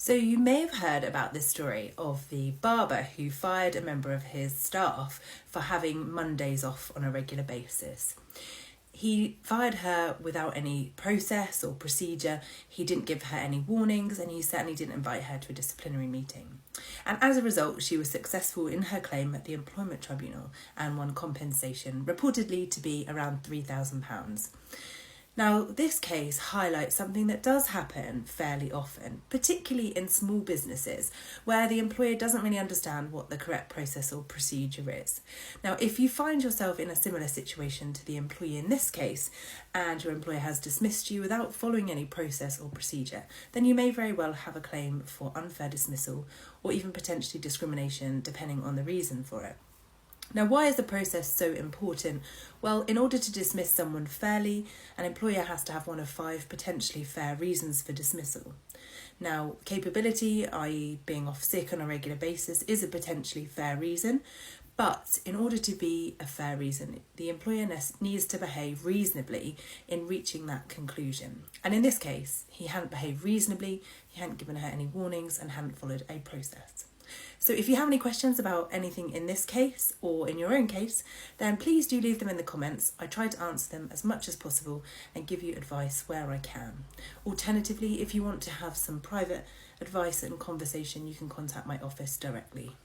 So you may have heard about this story of the barber who fired a member of his staff for having Mondays off on a regular basis. He fired her without any process or procedure. He didn't give her any warnings, and he certainly didn't invite her to a disciplinary meeting. And as a result, she was successful in her claim at the Employment Tribunal and won compensation, reportedly to be around £3,000. Now, this case highlights something that does happen fairly often, particularly in small businesses where the employer doesn't really understand what the correct process or procedure is. Now, if you find yourself in a similar situation to the employee in this case, and your employer has dismissed you without following any process or procedure, then you may very well have a claim for unfair dismissal or even potentially discrimination, depending on the reason for it. Now, why is the process so important? Well, in order to dismiss someone fairly, an employer has to have one of 5 potentially fair reasons for dismissal. Now, capability, i.e. being off sick on a regular basis, is a potentially fair reason, but in order to be a fair reason, the employer needs to behave reasonably in reaching that conclusion. And in this case, he hadn't behaved reasonably, he hadn't given her any warnings, and hadn't followed a process. So if you have any questions about anything in this case or in your own case, then please do leave them in the comments. I try to answer them as much as possible and give you advice where I can. Alternatively, if you want to have some private advice and conversation, you can contact my office directly.